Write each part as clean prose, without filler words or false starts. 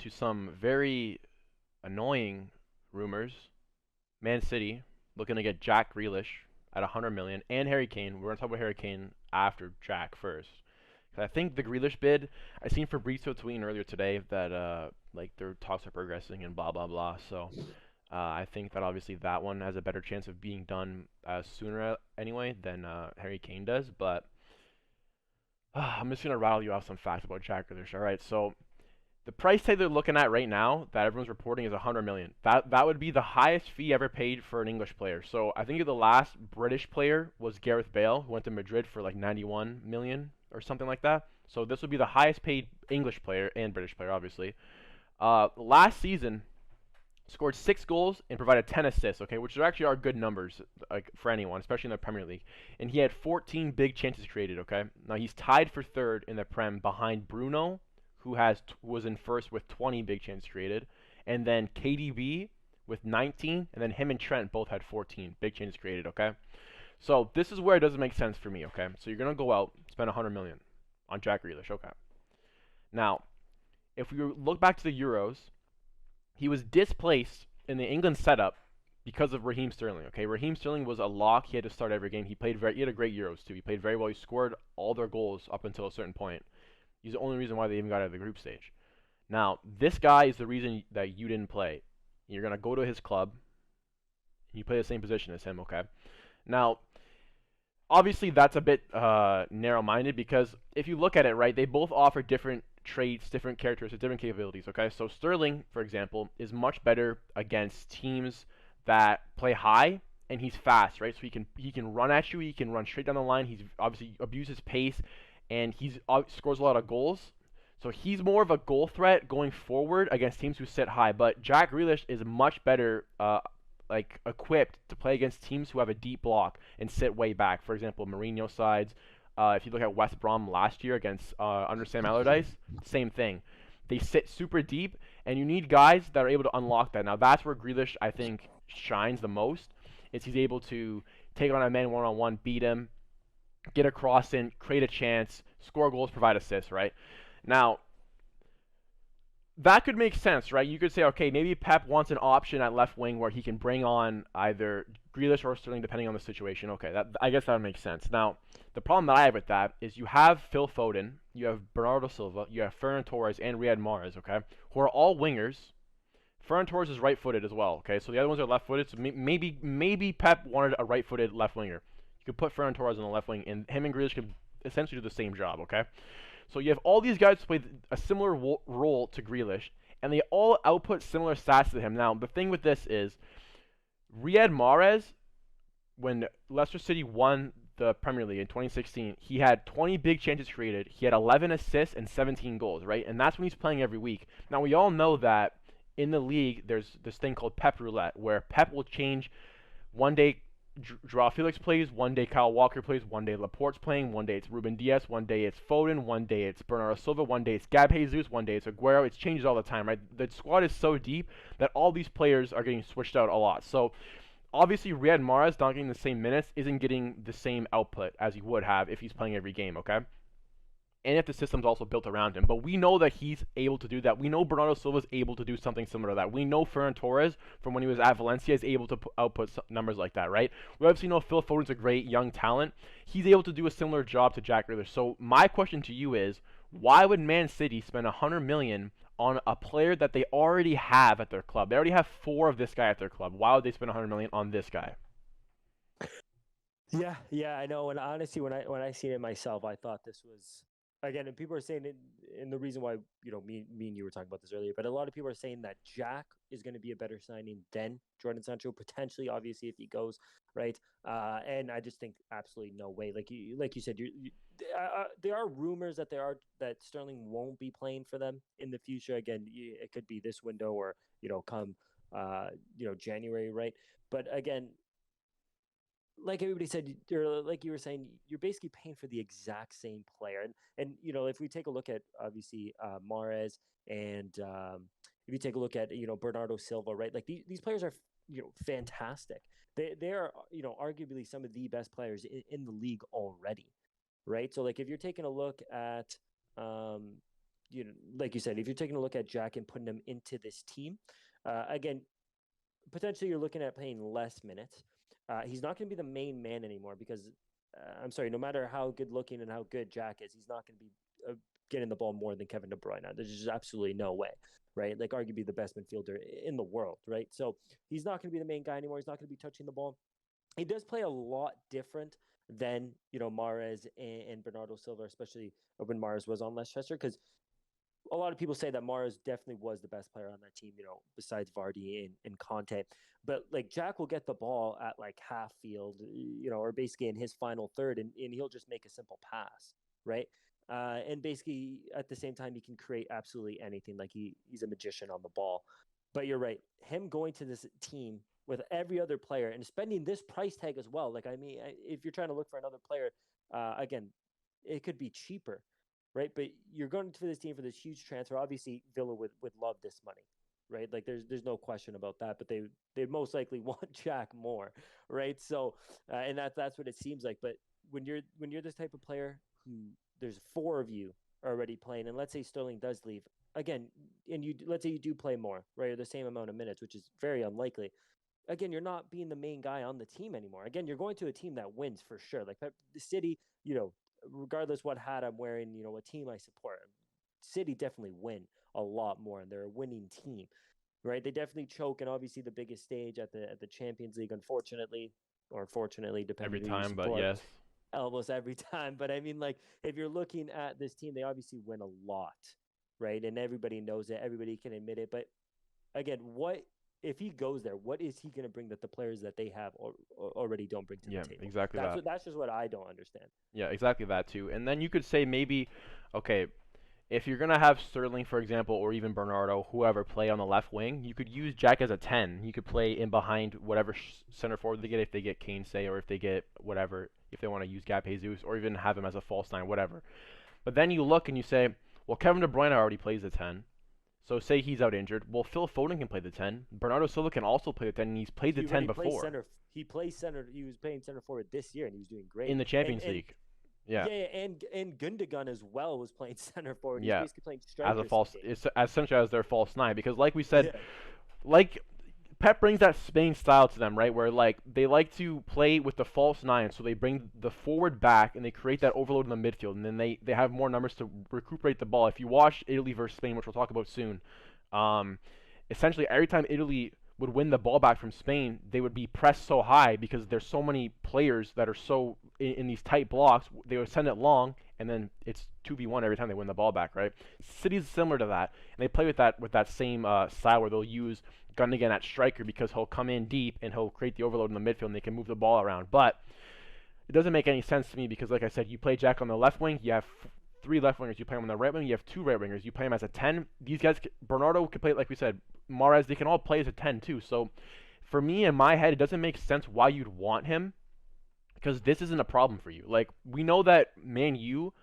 to some very annoying rumors. Man City looking to get Jack Grealish at 100 million and Harry Kane. We're gonna talk about Harry Kane after Jack first. 'Cause I think the Grealish bid. I seen Fabrizio tweeting earlier today that like their talks are progressing and blah blah blah. So I think that obviously that one has a better chance of being done sooner anyway than Harry Kane does. But I'm just gonna rattle you off some facts about Jack Grealish. All right, so the price tag they're looking at right now that everyone's reporting is 100 million. That would be the highest fee ever paid for an English player. So I think the last British player was Gareth Bale, who went to Madrid for like 91 million or something like that. So this would be the highest paid English player and British player, obviously. Last season, scored 6 goals and provided 10 assists. Okay, which actually are good numbers like for anyone, especially in the Premier League. And he had 14 big chances created. Okay, now he's tied for third in the Prem behind Bruno, who was in first with 20 big chances created, and then KDB with 19, and then him and Trent both had 14 big chances created. Okay, so this is where it doesn't make sense for me. Okay, so you're gonna go out spend 100 million on Jack Grealish. Okay, now if we look back to the Euros, he was displaced in the England setup because of Raheem Sterling. Okay, Raheem Sterling was a lock. He had to start every game. He had a great Euros too. He played very well. He scored all their goals up until a certain point. He's the only reason why they even got out of the group stage. Now, this guy is the reason that you didn't play. You're gonna go to his club. You play the same position as him. Okay. Now, obviously, that's a bit narrow-minded because if you look at it, right, they both offer different traits, different characteristics, different capabilities. Okay, so Sterling, for example, is much better against teams that play high, and he's fast, right? So he can run at you, he can run straight down the line. He's obviously abuses pace, and he's scores a lot of goals. So he's more of a goal threat going forward against teams who sit high. But Jack Grealish is much better, like equipped to play against teams who have a deep block and sit way back. For example, Mourinho sides. If you look at West Brom last year against under Sam Allardyce, same thing. They sit super deep, and you need guys that are able to unlock that. Now that's where Grealish I think shines the most. Is he's able to take on a man one-on-one, beat him, get a cross in, create a chance, score goals, provide assists. Right now, that could make sense, right? You could say, okay, maybe Pep wants an option at left wing where he can bring on either Grealish or Sterling, depending on the situation. Okay, I guess that would make sense. Now, the problem that I have with that is you have Phil Foden, you have Bernardo Silva, you have Ferran Torres, and Riyad Mahrez, okay, who are all wingers. Ferran Torres is right-footed as well, okay, so the other ones are left-footed. So maybe Pep wanted a right-footed left winger. You could put Ferran Torres on the left wing, and him and Grealish could essentially do the same job, okay? So you have all these guys play a similar role to Grealish, and they all output similar stats to him. Now, the thing with this is, Riyad Mahrez, when Leicester City won the Premier League in 2016, he had 20 big chances created. He had 11 assists and 17 goals, right? And that's when he's playing every week. Now, we all know that in the league, there's this thing called Pep Roulette, where Pep will change one day Joao Felix plays, one day Kyle Walker plays, one day Laporte's playing, one day it's Ruben Diaz, one day it's Foden, one day it's Bernardo Silva, one day it's Gab Jesus, one day it's Aguero. It changes all the time, right? The squad is so deep that all these players are getting switched out a lot. So obviously Riyad Mahrez not getting the same minutes isn't getting the same output as he would have if he's playing every game, okay? And if the system's also built around him. But we know that he's able to do that. We know Bernardo Silva is able to do something similar to that. We know Ferran Torres, from when he was at Valencia, is able to output numbers like that, right? We obviously know Phil Foden's a great young talent. He's able to do a similar job to Jack Grealish. So my question to you is, why would Man City spend 100 million on a player that they already have at their club? They already have 4 of this guy at their club. Why would they spend 100 million on this guy? Yeah, I know. And honestly, when I seen it myself, I thought this was again, and people are saying it, and the reason why me and you were talking about this earlier, but a lot of people are saying that Jack is going to be a better signing than Jordan Sancho potentially, obviously if he goes right. And I just think absolutely no way. Like you said, there are rumors that Sterling won't be playing for them in the future. Again, it could be this window or come January, right? But again, like everybody said, or like you were saying, you're basically paying for the exact same player. And if we take a look at obviously Mahrez and if you take a look at Bernardo Silva, right? Like these players are fantastic. They are arguably some of the best players in the league already, right? So like if you're taking a look at like you said, if you're taking a look at Jack and putting him into this team, again, potentially you're looking at playing less minutes. He's not going to be the main man anymore because I'm sorry, no matter how good looking and how good Jack is, he's not going to be getting the ball more than Kevin De Bruyne. There's just absolutely no way, right? Like arguably the best midfielder in the world, right? So he's not going to be the main guy anymore. He's not going to be touching the ball. He does play a lot different than Mahrez and Bernardo Silva, especially when Mahrez was on Leicester, because a lot of people say that Mahrez definitely was the best player on that team, besides Vardy and Conte. But like Jack will get the ball at like half field, or basically in his final third, and he'll just make a simple pass, right? And basically at the same time, he can create absolutely anything. Like he's a magician on the ball. But you're right, him going to this team with every other player and spending this price tag as well. Like I mean, if you're trying to look for another player, again, it could be cheaper, right? But you're going to this team for this huge transfer. Obviously, Villa would love this money, right? Like there's no question about that. But they most likely want Jack more, right? So and that's what it seems like. But when you're this type of player who there's four of you already playing, and let's say Sterling does leave again, and let's say you do play more, right, or the same amount of minutes, which is very unlikely. Again, you're not being the main guy on the team anymore. Again, you're going to a team that wins for sure. Like the City, regardless what hat I'm wearing, what team I support, City definitely win a lot more, and they're a winning team, right? They definitely choke, and obviously the biggest stage at the Champions League, unfortunately, or fortunately, every depending who you time, but support, yes. almost every time. But I mean, like if you're looking at this team, they obviously win a lot, right? And everybody knows it, everybody can admit it. But again, what if he goes there? What is he going to bring that the players that they have already don't bring to the Yeah, table? exactly That's that. what that's just what I don't understand. Yeah, exactly that too. And then you could say maybe, okay, if you're gonna have Sterling, for example, or even Bernardo, whoever play on the left wing, you could use Jack as a 10. He could play in behind whatever center forward they get, if they get Kane, say, or if they get whatever, if they want to use Gap Jesus, or even have him as a false nine, whatever. But then you look and you say, well, Kevin De Bruyne already plays the 10. So say he's out injured. Well, Phil Foden can play the 10. Bernardo Silva can also play the 10, and he's played the He 10 already plays before center. He plays center. He was playing center forward this year, and he was doing in great. the And Champions and League. Yeah, yeah, and Gundogan as well was playing center forward. He was yeah. basically playing As a striker some false, games. it's essentially as their false nine, because like we said, Yeah. like Pep brings that Spain style to them, right? Where like they like to play with the false nine, so they bring the forward back and they create that overload in the midfield, and then they have more numbers to recuperate the ball. If you watch Italy versus Spain, which we'll talk about soon, um, essentially every time Italy would win the ball back from Spain, they would be pressed so high because there's so many players that are so in these tight blocks. They would send it long, and then it's 2v1 every time they win the ball back, right? City's similar to that, and they play with that same style where they'll use Gundogan at striker because he'll come in deep and he'll create the overload in the midfield and they can move the ball around. But it doesn't make any sense to me because, like I said, you play Jack on the left wing, you have three left wingers. You play him on the right wing, you have two right wingers. You play him as a 10. These guys, Bernardo can play, like we said, Mahrez, they can all play as a 10 too. So for me, in my head, it doesn't make sense why you'd want him because this isn't a problem for you. Like, we know that Man U,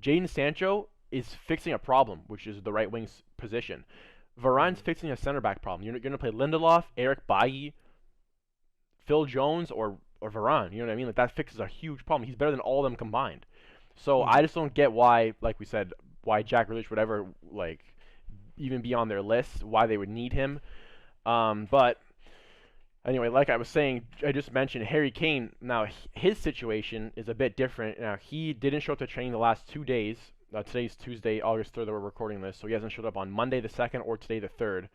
Jadon Sancho is fixing a problem, which is the right wing's position. Varane's Mm-hmm. fixing a center back problem. You're going to play Lindelof, Eric Bailly, Phil Jones, or Varane. You know what I mean? Like, that fixes a huge problem. He's better than all of them combined. So I Mm-hmm. just don't get why, like we said, why Jack Grealish would ever like even be on their list, why they would need him. But anyway, like I was saying, I just mentioned Harry Kane. Now his situation is a bit different. Now he didn't show up to training the last 2 days. Today's Tuesday, August 3rd that we're recording this, so he hasn't showed up on Monday the 2nd or today the 3rd.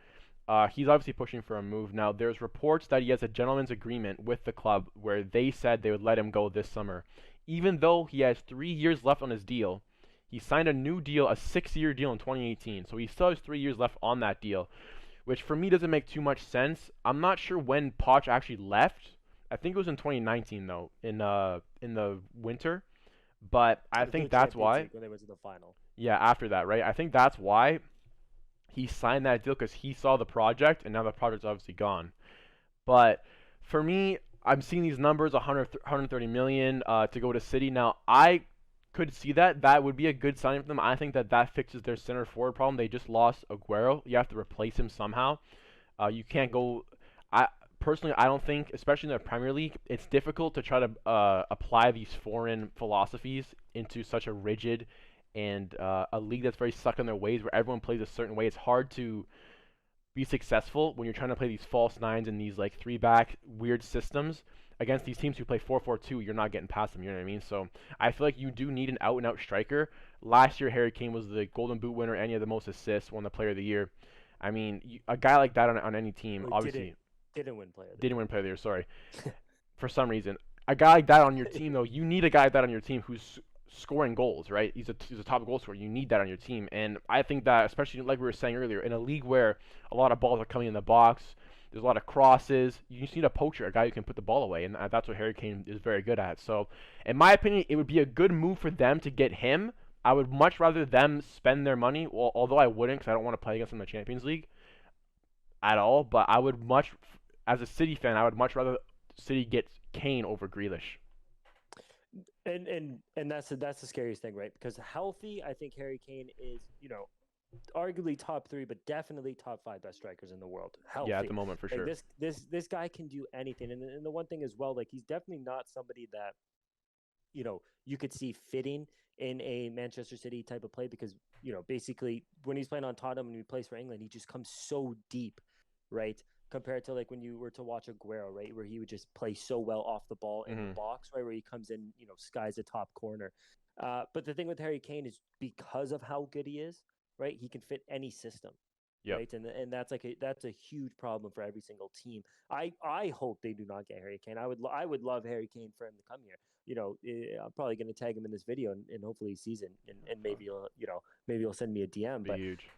He's obviously pushing for a move. Now, there's reports that he has a gentleman's agreement with the club where they said they would let him go this summer. Even though he has 3 years left on his deal, he signed a new deal, a 6-year deal in 2018. So he still has 3 years left on that deal, which for me doesn't make too much sense. I'm not sure when Poch actually left. I think it was in 2019 though, in the winter. But I After the think that's Champions why. League when they went to the final. Yeah, after that, right? I think that's why he signed that deal because he saw the project, and now the project's obviously gone. But for me, I'm seeing these numbers 100, 130 million to go to City. Now, I could see that. That would be a good signing for them. I think that fixes their center forward problem. They just lost Aguero. You have to replace him somehow. You can't go. I personally, I don't think, especially in the Premier League, it's difficult to try to apply these foreign philosophies into such a rigid and a league that's very stuck in their ways, where everyone plays a certain way. It's hard to be successful when you're trying to play these false nines and these like three back weird systems against these teams who play 4-4-2. You're not getting past them. You know what I mean? So I feel like you do need an out and out striker. Last year, Harry Kane was the Golden Boot winner, and he had the most assists, won the Player of the Year. I mean, a guy like that on any team, Or obviously didn't win Player of the didn't Year. win Player of the Year. Sorry, for some reason. A guy like that on your team, though, you need a guy like that on your team who's scoring goals, right? He's a top goal scorer. You need that on your team, and I think that, especially like we were saying earlier, in a league where a lot of balls are coming in the box, there's a lot of crosses. You just need a poacher, a guy who can put the ball away, and that's what Harry Kane is very good at. So, in my opinion, it would be a good move for them to get him. I would much rather them spend their money, well, although I wouldn't, because I don't want to play against them in the Champions League at all. But I would much, as a City fan, I would much rather City get Kane over Grealish. And that's the scariest thing, right? Because healthy, I think Harry Kane is, arguably top three, but definitely top five best strikers in the world. Healthy. Yeah, at the moment for Like sure. this guy can do anything. And the one thing as well, like he's definitely not somebody that, you could see fitting in a Manchester City type of play because, basically when he's playing on Tottenham and he plays for England, he just comes so deep, right? Compared to like when you were to watch Aguero, right, where he would just play so well off the ball in the Hmm. box, right, where he comes in, skies a top corner. But the thing with Harry Kane is because of how good he is, right, he can fit any system, Yep. right, and that's a huge problem for every single team. I hope they do not get Harry Kane. I would love Harry Kane for him to come here. I'm probably going to tag him in this video, and hopefully he sees it, and maybe he'll send me a DM. Be But huge.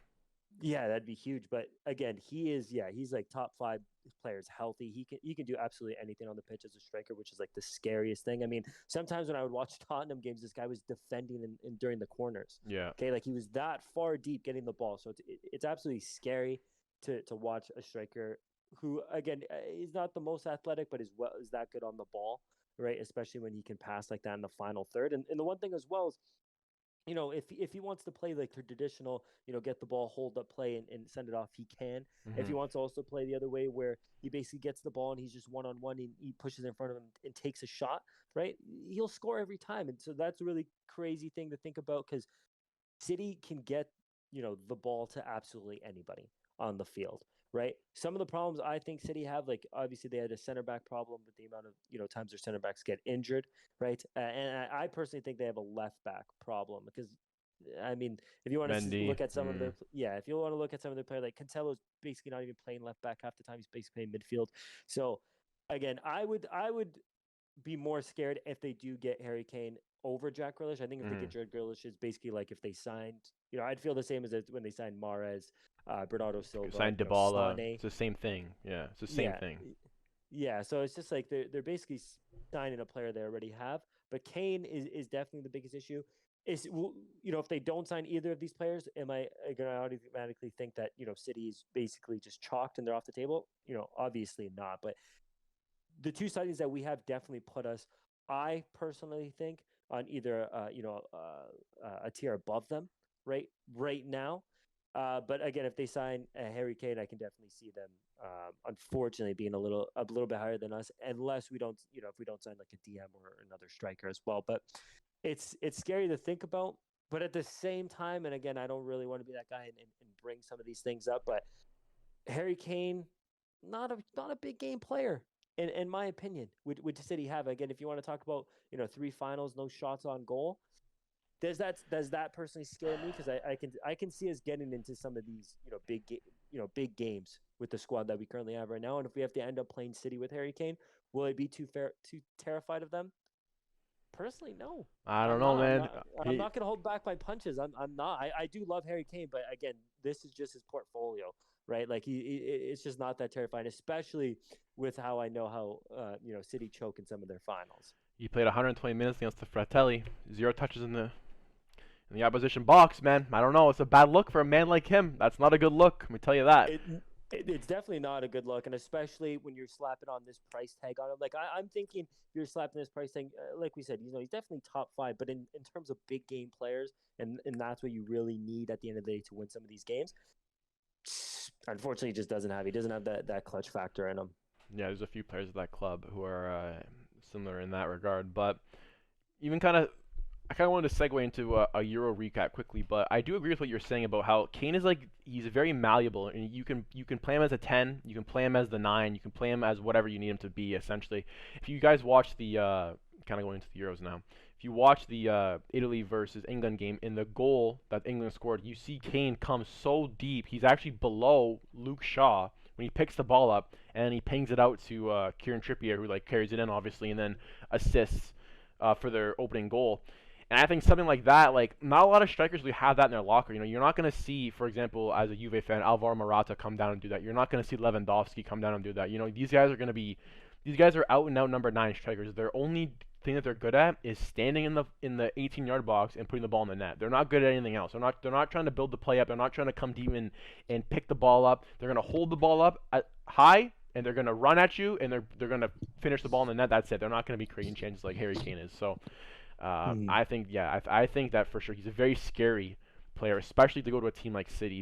yeah, that'd be huge. But again, he's like top five players healthy. He can do absolutely anything on the pitch as a striker, which is like the scariest thing. I mean, sometimes when I would watch Tottenham games, this guy was defending in during the corners. Yeah. Okay, like he was that far deep getting the ball. So it's absolutely scary to watch a striker who, again, is not the most athletic, but is that good on the ball, right? Especially when he can pass like that in the final third. And the one thing as well is, if he wants to play like the traditional, get the ball, hold up play, and send it off, he can. If he Hmm. wants to also play the other way, where he basically gets the ball and he's just one on one and he pushes in front of him and takes a shot, right? He'll score every time. And so that's a really crazy thing to think about because City can get, the ball to absolutely anybody on the field, right? Some of the problems I think City have, like obviously they had a center back problem with the amount of, times their center backs get injured, right? And I personally think they have a left back problem because, I mean, if you want to Mendy. look at some of Mm. their, yeah, if you want to look at some of their play, like Cancelo's basically not even playing left back half the time. He's basically playing midfield. So again, I would be more scared if they do get Harry Kane over Jack Grealish. I think if they Hmm. get Jared Grealish, is basically like if they signed, I'd feel the same as when they signed Mahrez, Bernardo Silva, Signed Dybala. Sane. It's the same thing. Yeah, it's the same Yeah, thing. yeah. So it's just like they're basically signing a player they already have. But Kane is definitely the biggest issue. If they don't sign either of these players, am I going to automatically think that City is basically just chalked and they're off the table? Obviously not. But the two sightings that we have definitely put us, I personally think, on either a tier above them right now. But again, if they sign Harry Kane, I can definitely see them, unfortunately, being a little bit higher than us, unless we don't, if we don't sign like a DM or another striker as well. But it's scary to think about. But at the same time, and again, I don't really want to be that guy and bring some of these things up, but Harry Kane, not a big game player in my opinion. Would City have, again, if you want to talk about three finals, no shots on goal? Does that personally scare me? Because I can see us getting into some of these big games with the squad that we currently have right now, and if we have to end up playing City with Harry Kane, will I be too terrified of them? Personally, no. I don't I'm know, not. I'm man. not. I'm not going to hold back my punches. I'm not. I do love Harry Kane, but again, this is just his portfolio, right? Like it's just not that terrifying, especially with how I know how City choke in some of their finals. He played 120 minutes against the Fratelli. 0 touches in the opposition box, man. I don't know. It's a bad look for a man like him. That's not a good look. Let me tell you that. It's definitely not a good look, and especially when you're slapping on this price tag on him. Like I'm thinking, if you're slapping this price tag, like we said, he's definitely top five, but in terms of big game players, and that's what you really need at the end of the day to win some of these games. Unfortunately, he just doesn't have. He doesn't have that clutch factor in him. Yeah, there's a few players at that club who are similar in that regard. But even kind of I kind of wanted to segue into a Euro recap quickly, but I do agree with what you're saying about how Kane is like he's very malleable, and you can play him as a 10, you can play him as the 9, you can play him as whatever you need him to be. Essentially, if you guys watch the kind of going into the Euros now, if you watch the Italy versus England game, in the goal that England scored, you see Kane come so deep, he's actually below Luke Shaw when he picks the ball up and he pings it out to Kieran Trippier, who like carries it in obviously, and then assists for their opening goal. And I think something like that, like not a lot of strikers really have that in their locker. You know, you're not going to see, for example, as a Juve fan, Alvaro Morata come down and do that. You're not going to see Lewandowski come down and do that. You know, these guys are out and out number 9 strikers. Their only thing that they're good at is standing in the 18-yard box and putting the ball in the net. They're not good at anything else. They're not trying to build the play up. They're not trying to come deep and pick the ball up. They're going to hold the ball up high, and they're going to run at you, and they're going to finish the ball in the net. That's it. They're not going to be creating chances like Harry Kane is. So. Mhm. I think, yeah, I think that for sure he's a very scary player, especially to go to a team like City